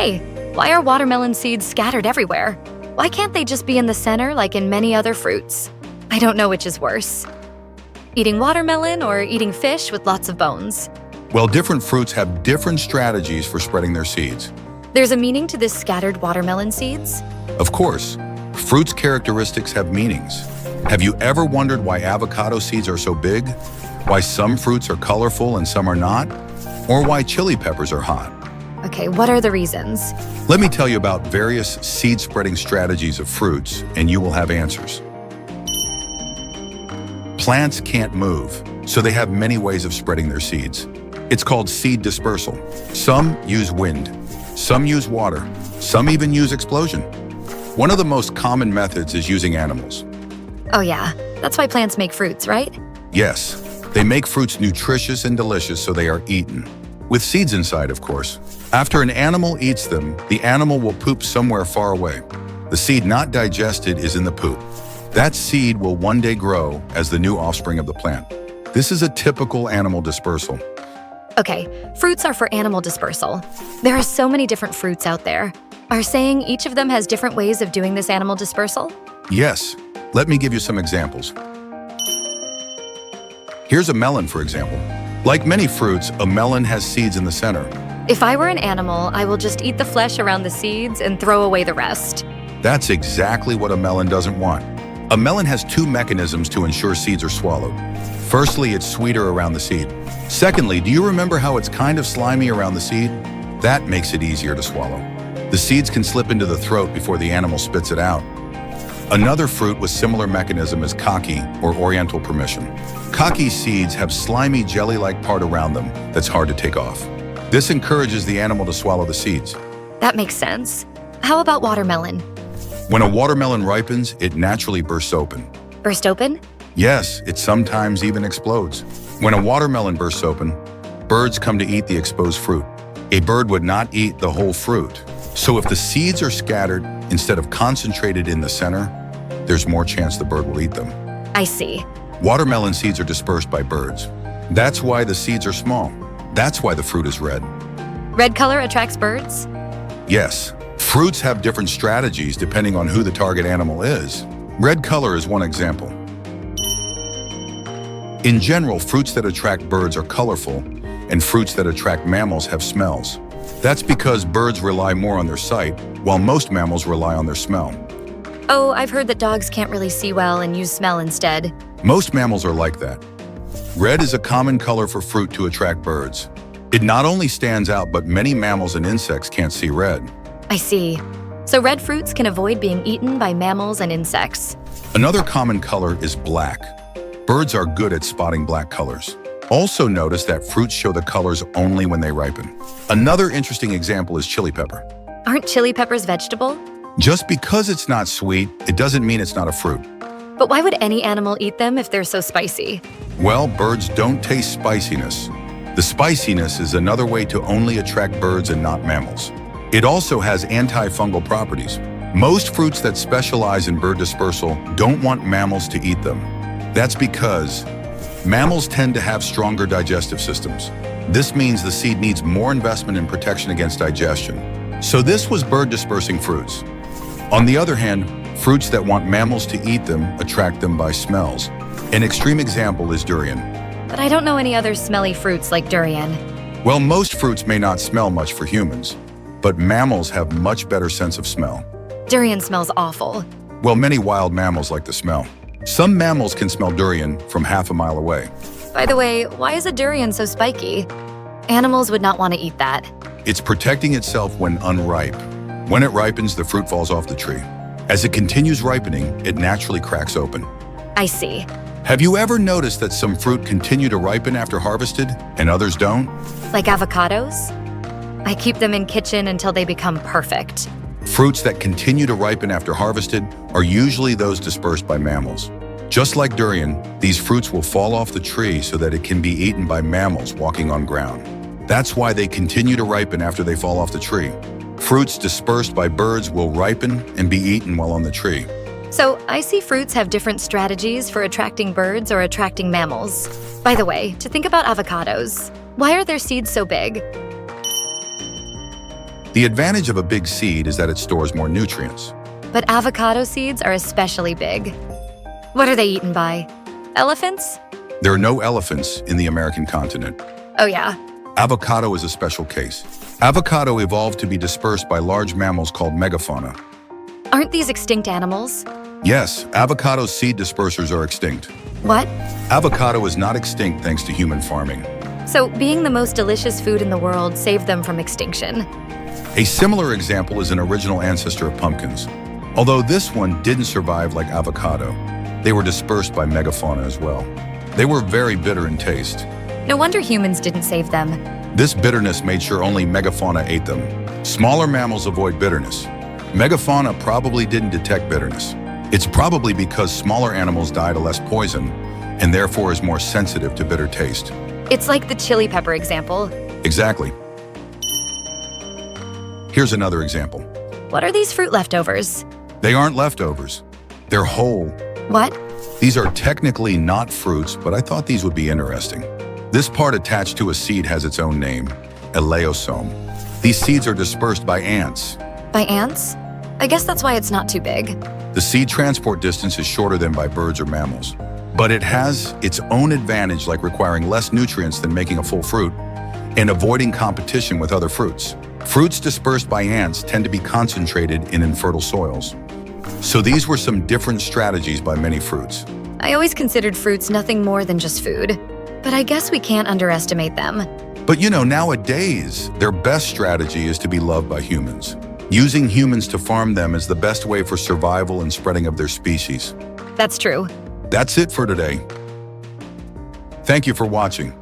Hey, why are watermelon seeds scattered everywhere? Why can't they just be in the center like in many other fruits? I don't know which is worse. Eating watermelon or eating fish with lots of bones? Well, different fruits have different strategies for spreading their seeds. There's a meaning to this scattered watermelon seeds? Of course, fruits' characteristics have meanings. Have you ever wondered why avocado seeds are so big? Why some fruits are colorful and some are not? Or why chili peppers are hot? Okay, what are the reasons? Let me tell you about various seed-spreading strategies of fruits, and you will have answers. Plants can't move, so they have many ways of spreading their seeds. It's called seed dispersal. Some use wind, some use water, some even use explosion. One of the most common methods is using animals. Oh yeah, that's why plants make fruits, right? Yes, they make fruits nutritious and delicious so they are eaten. With seeds inside, of course. After an animal eats them, the animal will poop somewhere far away. The seed not digested is in the poop. That seed will one day grow as the new offspring of the plant. This is a typical animal dispersal. Okay, fruits are for animal dispersal. There are so many different fruits out there. Are saying each of them has different ways of doing this animal dispersal? Yes, let me give you some examples. Here's a melon, for example. Like many fruits, a melon has seeds in the center. If I were an animal, I will just eat the flesh around the seeds and throw away the rest. That's exactly what a melon doesn't want. A melon has two mechanisms to ensure seeds are swallowed. Firstly, it's sweeter around the seed. Secondly, do you remember how it's kind of slimy around the seed? That makes it easier to swallow. The seeds can slip into the throat before the animal spits it out. Another fruit with similar mechanism is kaki, or oriental permission. Kaki seeds have slimy jelly-like part around them that's hard to take off. This encourages the animal to swallow the seeds. That makes sense. How about watermelon? When a watermelon ripens, it naturally bursts open. Burst open? Yes, it sometimes even explodes. When a watermelon bursts open, birds come to eat the exposed fruit. A bird would not eat the whole fruit. So if the seeds are scattered instead of concentrated in the center, there's more chance the bird will eat them. I see. Watermelon seeds are dispersed by birds. That's why the seeds are small. That's why the fruit is red. Red color attracts birds? Yes. Fruits have different strategies depending on who the target animal is. Red color is one example. In general, fruits that attract birds are colorful, and fruits that attract mammals have smells. That's because birds rely more on their sight, while most mammals rely on their smell. Oh, I've heard that dogs can't really see well and use smell instead. Most mammals are like that. Red is a common color for fruit to attract birds. It not only stands out, but many mammals and insects can't see red. I see. So red fruits can avoid being eaten by mammals and insects. Another common color is black. Birds are good at spotting black colors. Also notice that fruits show the colors only when they ripen. Another interesting example is chili pepper. Aren't chili peppers vegetable? Just because it's not sweet, it doesn't mean it's not a fruit. But why would any animal eat them if they're so spicy? Well, birds don't taste spiciness. The spiciness is another way to only attract birds and not mammals. It also has antifungal properties. Most fruits that specialize in bird dispersal don't want mammals to eat them. That's because mammals tend to have stronger digestive systems. This means the seed needs more investment in protection against digestion. So this was bird dispersing fruits. On the other hand, fruits that want mammals to eat them attract them by smells. An extreme example is durian. But I don't know any other smelly fruits like durian. Well, most fruits may not smell much for humans, but mammals have much better sense of smell. Durian smells awful. Well, many wild mammals like the smell. Some mammals can smell durian from half a mile away. By the way, why is a durian so spiky? Animals would not want to eat that. It's protecting itself when unripe. When it ripens, the fruit falls off the tree. As it continues ripening, it naturally cracks open. I see. Have you ever noticed that some fruit continue to ripen after harvested and others don't? Like avocados? I keep them in kitchen until they become perfect. Fruits that continue to ripen after harvested are usually those dispersed by mammals. Just like durian, these fruits will fall off the tree so that it can be eaten by mammals walking on ground. That's why they continue to ripen after they fall off the tree. Fruits dispersed by birds will ripen and be eaten while on the tree. So I see fruits have different strategies for attracting birds or attracting mammals. By the way, to think about avocados, why are their seeds so big? The advantage of a big seed is that it stores more nutrients. But avocado seeds are especially big. What are they eaten by? Elephants? There are no elephants in the American continent. Oh yeah. Avocado is a special case. Avocado evolved to be dispersed by large mammals called megafauna. Aren't these extinct animals? Yes, avocado seed dispersers are extinct. What? Avocado is not extinct thanks to human farming. So being the most delicious food in the world saved them from extinction. A similar example is an original ancestor of pumpkins. Although this one didn't survive like avocado, they were dispersed by megafauna as well. They were very bitter in taste. No wonder humans didn't save them. This bitterness made sure only megafauna ate them. Smaller mammals avoid bitterness. Megafauna probably didn't detect bitterness. It's probably because smaller animals die to less poison and therefore is more sensitive to bitter taste. It's like the chili pepper example. Exactly. Here's another example. What are these fruit leftovers? They aren't leftovers. They're whole. What? These are technically not fruits, but I thought these would be interesting. This part attached to a seed has its own name, eleosome. These seeds are dispersed by ants. By ants? I guess that's why it's not too big. The seed transport distance is shorter than by birds or mammals, but it has its own advantage, like requiring less nutrients than making a full fruit and avoiding competition with other fruits. Fruits dispersed by ants tend to be concentrated in infertile soils. So these were some different strategies by many fruits. I always considered fruits nothing more than just food, but I guess we can't underestimate them. But nowadays, their best strategy is to be loved by humans. Using humans to farm them is the best way for survival and spreading of their species. That's true. That's it for today. Thank you for watching.